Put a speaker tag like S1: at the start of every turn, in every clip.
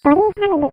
S1: Dolly Channel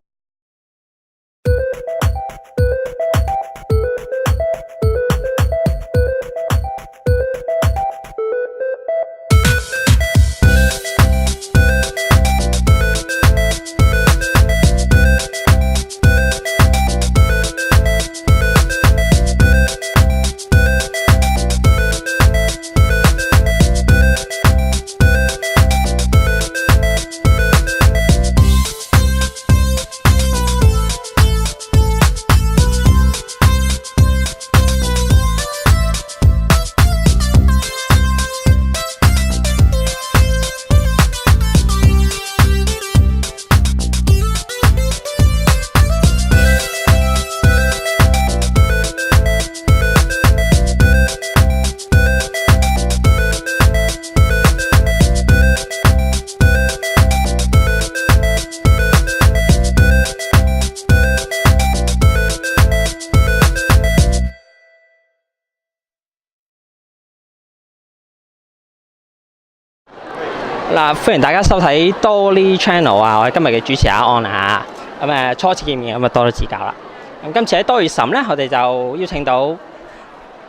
S1: 嗱，歡迎大家收睇 Dolly Channel 啊！我係今日嘅主持阿安啊，咁初次見面咁多多指教啦。咁今次喺多月審咧，我哋就邀請到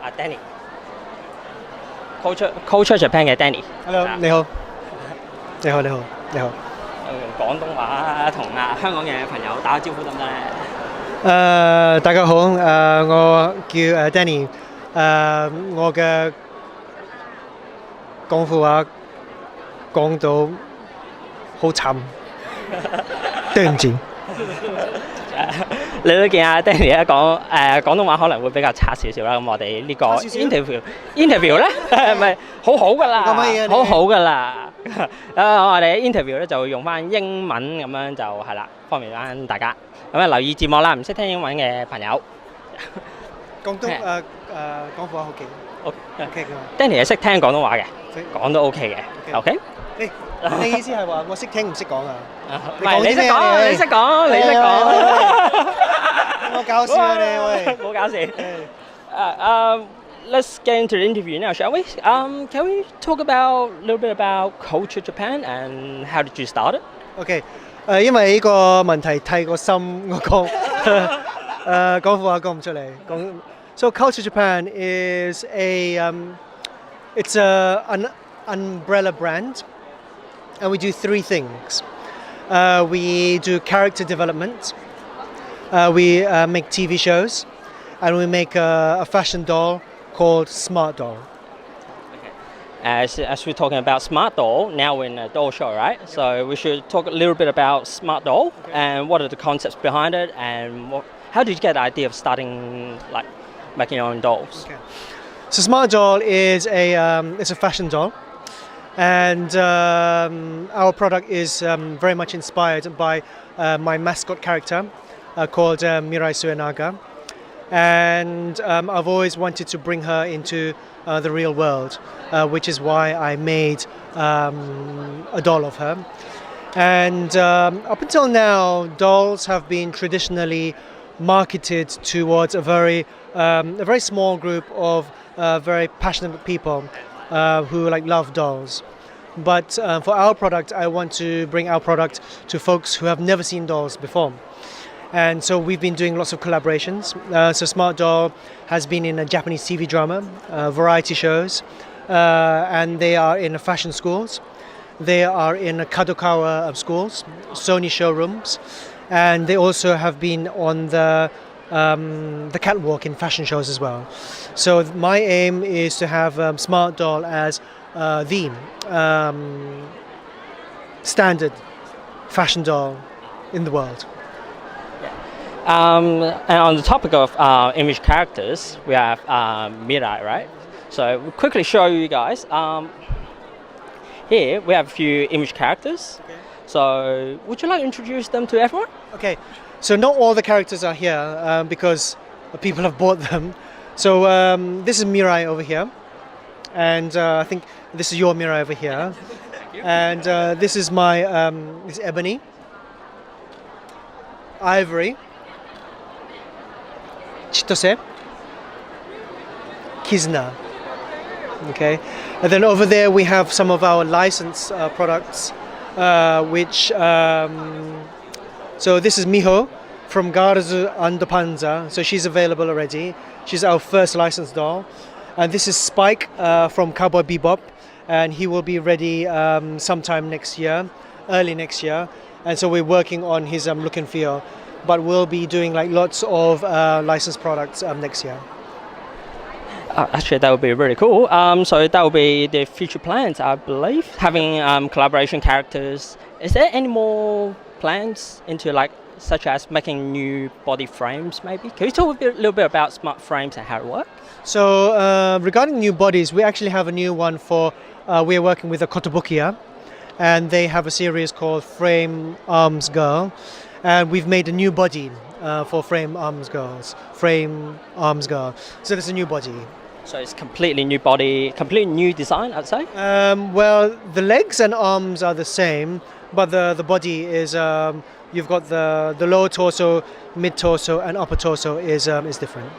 S1: 阿 Danny，Culture Japan 嘅 Danny。Hello，
S2: 你好。你好。用
S1: 廣東話同香港嘅朋友打個招呼得唔得咧？
S2: 大家好，我叫Danny，我嘅廣府話講到好慘，對唔住。
S1: 你都見阿 Danny 咧講廣東話可能會比較差少少啦。咁我哋呢個 interview 咧咪好好噶啦，好好噶啦。我哋 interview 咧就會用翻英文咁樣就係啦，方便翻大家。咁留意節目啦，唔識聽英文嘅朋友。
S2: 廣府話好勁。OK 㗎。
S1: Danny 係識聽廣東話嘅，講都 OK 嘅。OK。
S2: 你意思係話我識聽唔識講啊？
S1: 唔係你識講。
S2: 我搞笑啊你喂！
S1: 冇搞笑。Let's get into the interview now, shall we? Can we talk about a little bit about Culture Japan and how did you start it?
S2: OK，因為呢個問題太過深，我講廣府話講唔出嚟。So Culture Japan is it's an umbrella brand, and we do three things. We do character development. We make TV shows, and we make a fashion doll called Smartdoll.
S1: As we're talking about Smartdoll, now we're in a doll show, right? So we should talk a little bit about Smartdoll and what are the concepts behind it, and how did you get the idea of starting like making your own dolls?
S2: Okay. So Smartdoll is it's a fashion doll, and our product is very much inspired by my mascot character called Mirai Suenaga. And I've always wanted to bring her into the real world, which is why I made a doll of her. And up until now, dolls have been traditionally marketed towards a very small group of very passionate people who love dolls. But for our product, I want to bring our product to folks who have never seen dolls before. And so we've been doing lots of collaborations. So Smartdoll has been in a Japanese TV drama, variety shows, and they are in fashion schools. They are in Kadokawa schools, Sony showrooms, and they also have been on the catwalk in fashion shows as well. So my aim is to have Smartdoll as the standard fashion doll in the world.
S1: And on the topic of image characters, we have Mirai, right? So we'll quickly show you guys. Here we have a few image characters. Okay. So would you like to introduce them to everyone?
S2: Okay, so not all the characters are here because people have bought them. So this is Mirai over here, and I think this is your Mirai over here.
S1: Thank you.
S2: And this is my this is Ebony, Ivory, Chitose, Kizna. Okay, and then over there we have some of our licensed products, which So this is Miho from Garzu and Panza. So she's available already. She's our first licensed doll. And this is Spike from Cowboy Bebop, and he will be ready sometime next year, early next year. And so we're working on his look and feel, but we'll be doing like lots of licensed products next year.
S1: Actually, that would be really cool. So that will be the future plans, I believe. Having collaboration characters. Is there any more plans into like, such as making new body frames maybe? Can you talk a little bit about smart frames and how it works?
S2: So regarding new bodies, we actually have a new one for, we're working with a Kotobukiya, and they have a series called Frame Arms Girl, and we've made a new body for Frame Arms Girl. So there's a new body.
S1: So it's completely new body, completely new design, I'd say?
S2: Well, the legs and arms are the same, but the body is, you've got the lower torso, mid torso, and upper torso is different.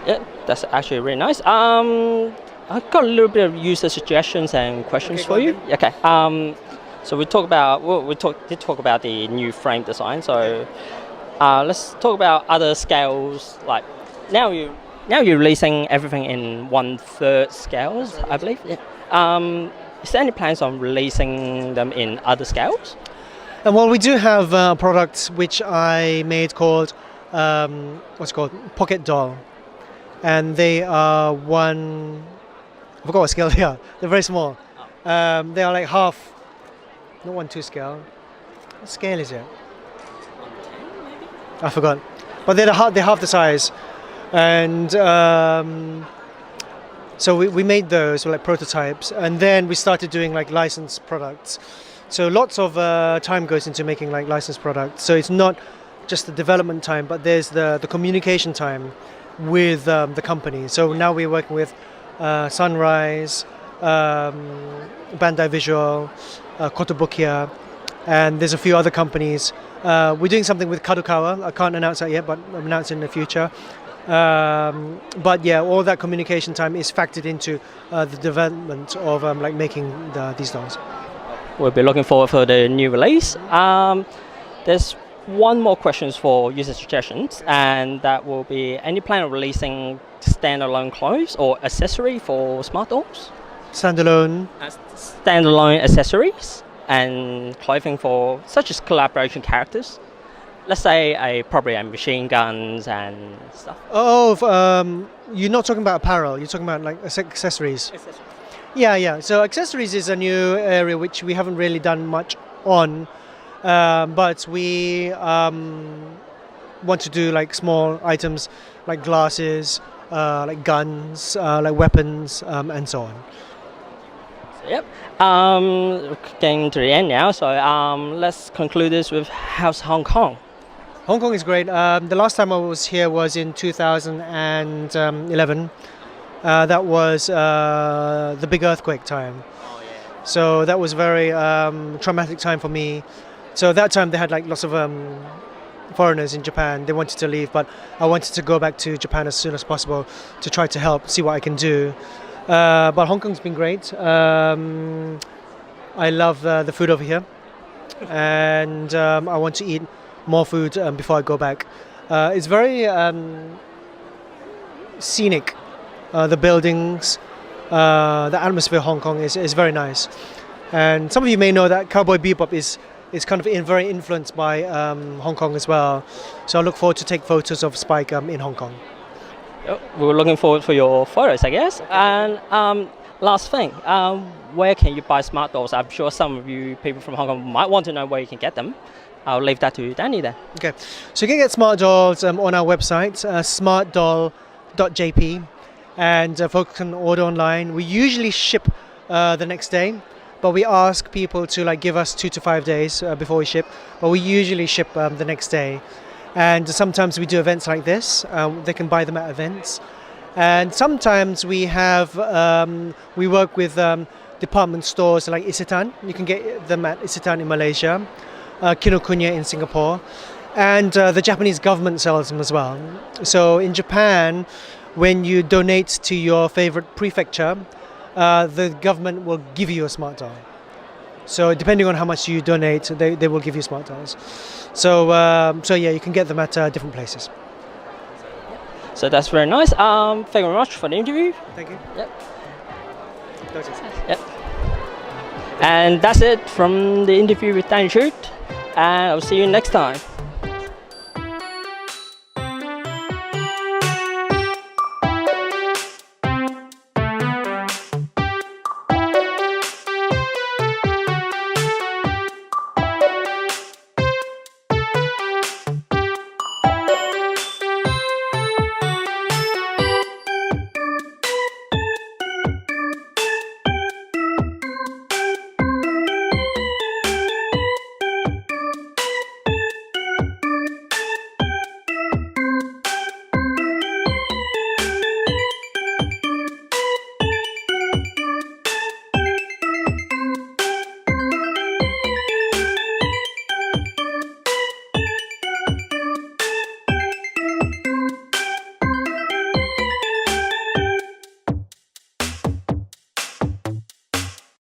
S1: Yeah, that's actually really nice. I've got a little bit of user suggestions and questions for you. Okay. So we did talk about the new frame design. So let's talk about other scales. Like now you're releasing everything in 1/3 scales, I believe. Yeah. Is there any plans on releasing them in other scales?
S2: And well, we do have products which I made called what's it called Pocket Doll, and they are I forgot what scale they are. They're very small. They are like half, not 1/2 scale. What scale is it?
S1: 1/10 maybe?
S2: I forgot. But they're half the size, and so we made those like prototypes, and then we started doing like licensed products. So lots of time goes into making like licensed products. So it's not just the development time, but there's the communication time with the company. So now we're working with Sunrise, Bandai Visual, Kotobukiya, and there's a few other companies. We're doing something with Kadokawa. I can't announce that yet, but I'll announce it in the future. But yeah, all that communication time is factored into the development of like making these dolls.
S1: We'll be looking forward for the new release. There's one more question for user suggestions, and that will be any plan of releasing standalone clothes or accessory for Smartdolls?
S2: Standalone
S1: Accessories and clothing for such as collaboration characters. Let's say probably machine guns and stuff.
S2: Oh, you're not talking about apparel. You're talking about like accessories. Yeah. So accessories is a new area which we haven't really done much on, but we want to do like small items like glasses, like guns, like weapons, and so on.
S1: Yep. Getting to the end now, so let's conclude this with how's Hong Kong?
S2: Hong Kong is great. The last time I was here was in 2011. That was the big earthquake time.
S1: Oh yeah.
S2: So that was very traumatic time for me. So that time they had like lots of foreigners in Japan. They wanted to leave, but I wanted to go back to Japan as soon as possible to try to help, see what I can do. But Hong Kong's been great. I love the food over here, and I want to eat more food before I go back. It's very scenic. The buildings, the atmosphere of Hong Kong is very nice. And some of you may know that Cowboy Bebop is kind of very influenced by Hong Kong as well. So I look forward to take photos of Spike in Hong Kong.
S1: We're looking forward for your photos, I guess. And last thing, where can you buy Smartdolls? I'm sure some of you people from Hong Kong might want to know where you can get them. I'll leave that to Danny then.
S2: Okay, so you can get Smartdolls on our website, smartdoll.jp, and folks can order online. We usually ship the next day, but we ask people to like give us 2 to 5 days before we ship. But we usually ship the next day, and sometimes we do events like this. They can buy them at events, and sometimes we have we work with department stores like Isetan. You can get them at Isetan in Malaysia, Kinokuniya in Singapore, and the Japanese government sells them as well. So in Japan, when you donate to your favorite prefecture, the government will give you a smart doll. So depending on how much you donate, they will give you Smartdolls. So yeah, you can get them at different places.
S1: So that's very nice. Thank you very much for the interview.
S2: Thank you.
S1: Yep.
S2: Yep.
S1: And that's it from the interview with Danny Choo. And I'll see you next time.